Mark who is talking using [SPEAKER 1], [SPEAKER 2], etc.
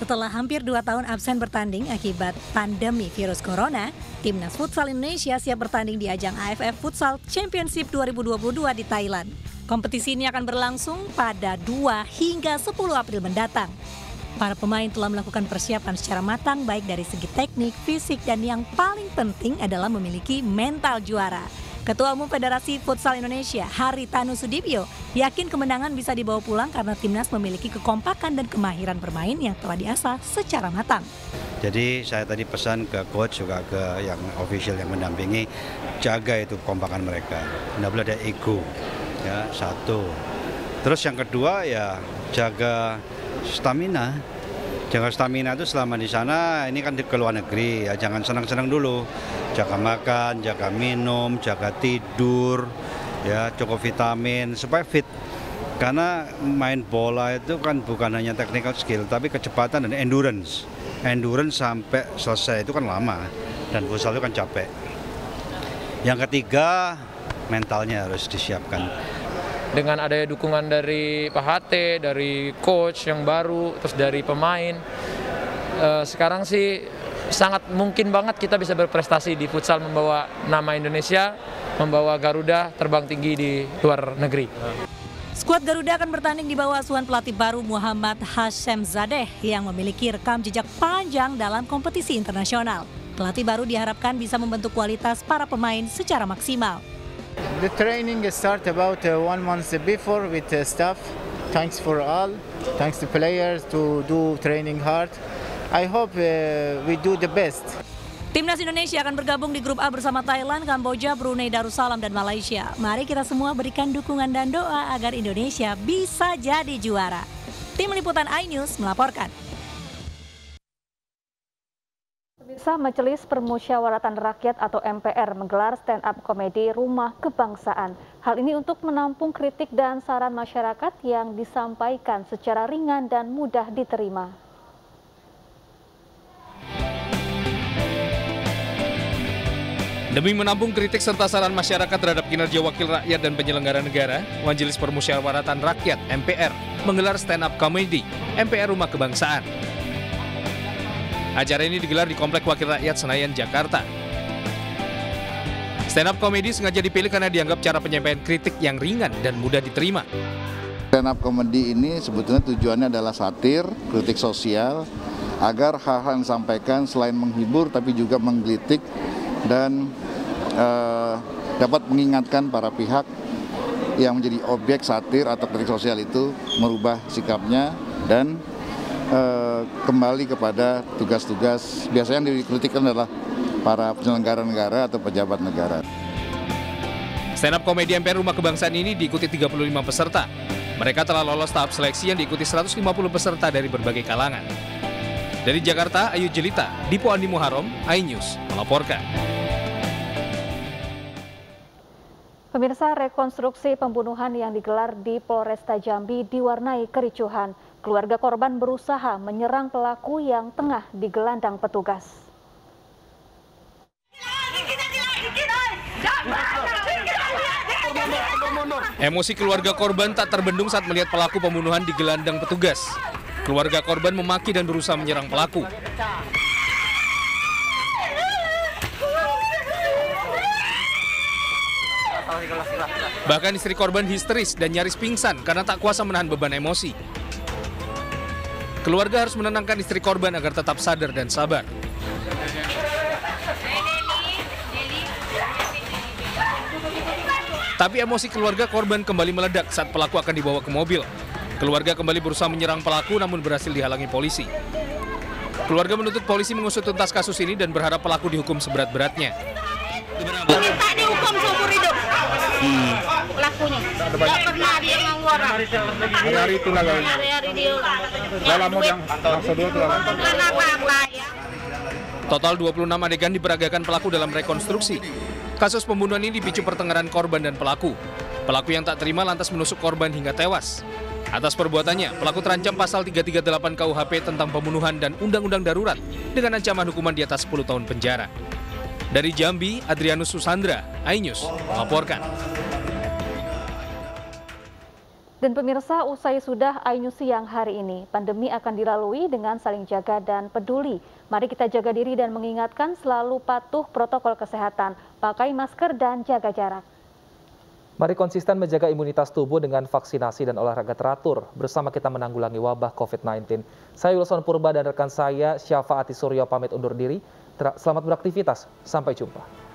[SPEAKER 1] Setelah hampir 2 tahun absen bertanding akibat pandemi virus corona, Timnas Futsal Indonesia siap bertanding di ajang AFF Futsal Championship 2022 di Thailand. Kompetisi ini akan berlangsung pada 2 hingga 10 April mendatang. Para pemain telah melakukan persiapan secara matang baik dari segi teknik, fisik, dan yang paling penting adalah memiliki mental juara. Ketua Umum Federasi Futsal Indonesia, Haritanu Sudibyo, yakin kemenangan bisa dibawa pulang karena timnas memiliki kekompakan dan kemahiran bermain yang telah diasah secara matang.
[SPEAKER 2] Jadi saya tadi pesan ke coach juga ke yang official yang mendampingi, jaga itu kekompakan mereka. Tidak boleh ada ego, ya satu. Terus yang kedua ya jaga stamina. Jaga stamina itu selama di sana, ini kan di luar negeri, ya jangan senang-senang dulu. Jaga makan, jaga minum, jaga tidur, ya cukup vitamin supaya fit. Karena main bola itu kan bukan hanya technical skill, tapi kecepatan dan endurance. Endurance sampai selesai itu kan lama, dan futsal itu kan capek. Yang ketiga, mentalnya harus disiapkan.
[SPEAKER 3] Dengan adanya dukungan dari Pak Hate, dari coach yang baru, terus dari pemain, sekarang sih sangat mungkin banget kita bisa berprestasi di futsal, membawa nama Indonesia, membawa Garuda terbang tinggi di luar negeri.
[SPEAKER 1] Skuad Garuda akan bertanding di bawah asuhan pelatih baru Muhammad Hashim Zadeh yang memiliki rekam jejak panjang dalam kompetisi internasional. Pelatih baru diharapkan bisa membentuk kualitas para pemain secara maksimal.
[SPEAKER 4] The training start about 1 month before with staff. Thanks for all. Thanks to players to do training hard. I hope we do the best.
[SPEAKER 1] Timnas Indonesia akan bergabung di grup A bersama Thailand, Kamboja, Brunei Darussalam, dan Malaysia. Mari kita semua berikan dukungan dan doa agar Indonesia bisa jadi juara. Tim Liputan iNews melaporkan.
[SPEAKER 5] Pemirsa, Majelis Permusyawaratan Rakyat atau MPR menggelar stand-up komedi Rumah Kebangsaan. Hal ini untuk menampung kritik dan saran masyarakat yang disampaikan secara ringan dan mudah diterima.
[SPEAKER 6] Demi menampung kritik serta saran masyarakat terhadap kinerja wakil rakyat dan penyelenggara negara, Majelis Permusyawaratan Rakyat (MPR) menggelar stand-up komedi MPR Rumah Kebangsaan. Acara ini digelar di Komplek Wakil Rakyat Senayan, Jakarta. Stand-up komedi sengaja dipilih karena dianggap cara penyampaian kritik yang ringan dan mudah diterima.
[SPEAKER 7] Stand-up komedi ini sebetulnya tujuannya adalah satir, kritik sosial, agar hal-hal yang disampaikan selain menghibur tapi juga menggelitik dan dapat mengingatkan para pihak yang menjadi objek satir atau kritik sosial itu merubah sikapnya dan kembali kepada tugas-tugas biasanya yang dikritikkan adalah para penyelenggara negara atau pejabat negara.
[SPEAKER 6] Stand-up komedi MPR Rumah Kebangsaan ini diikuti 35 peserta. Mereka telah lolos tahap seleksi yang diikuti 150 peserta dari berbagai kalangan. Dari Jakarta, Ayu Jelita, Dipo Andi Muharom, iNews melaporkan.
[SPEAKER 5] Pemirsa, rekonstruksi pembunuhan yang digelar di Polresta Jambi diwarnai kericuhan. Keluarga korban berusaha menyerang pelaku yang tengah digelandang petugas.
[SPEAKER 6] Emosi keluarga korban tak terbendung saat melihat pelaku pembunuhan digelandang petugas. Keluarga korban memaki dan berusaha menyerang pelaku. Bahkan istri korban histeris dan nyaris pingsan karena tak kuasa menahan beban emosi. Keluarga harus menenangkan istri korban agar tetap sadar dan sabar. Tapi emosi keluarga korban kembali meledak saat pelaku akan dibawa ke mobil. Keluarga kembali berusaha menyerang pelaku namun berhasil dihalangi polisi. Keluarga menuntut polisi mengusut tuntas kasus ini dan berharap pelaku dihukum seberat-beratnya.
[SPEAKER 8] Minta dihukum seumur hidup. Pelakunya. Tidak pernah dia mau orang.
[SPEAKER 9] Hari-hari itu lah.
[SPEAKER 8] Hari-hari dia lah.
[SPEAKER 9] Dalam yang kedua itu lah.
[SPEAKER 6] Total 26 adegan diperagakan pelaku dalam rekonstruksi. Kasus pembunuhan ini dipicu pertengkaran korban dan pelaku. Pelaku yang tak terima lantas menusuk korban hingga tewas. Atas perbuatannya, pelaku terancam pasal 338 KUHP tentang pembunuhan dan Undang-Undang Darurat dengan ancaman hukuman di atas 10 tahun penjara. Dari Jambi, Adrianus Susandra, iNews melaporkan.
[SPEAKER 5] Dan pemirsa, usai sudah Ainu Siang hari ini, pandemi akan dilalui dengan saling jaga dan peduli. Mari kita jaga diri dan mengingatkan selalu patuh protokol kesehatan, pakai masker dan jaga jarak.
[SPEAKER 10] Mari konsisten menjaga imunitas tubuh dengan vaksinasi dan olahraga teratur. Bersama kita menanggulangi wabah COVID-19. Saya Wilson Purba dan rekan saya Syafaati Suryo pamit undur diri. Selamat beraktivitas, sampai jumpa.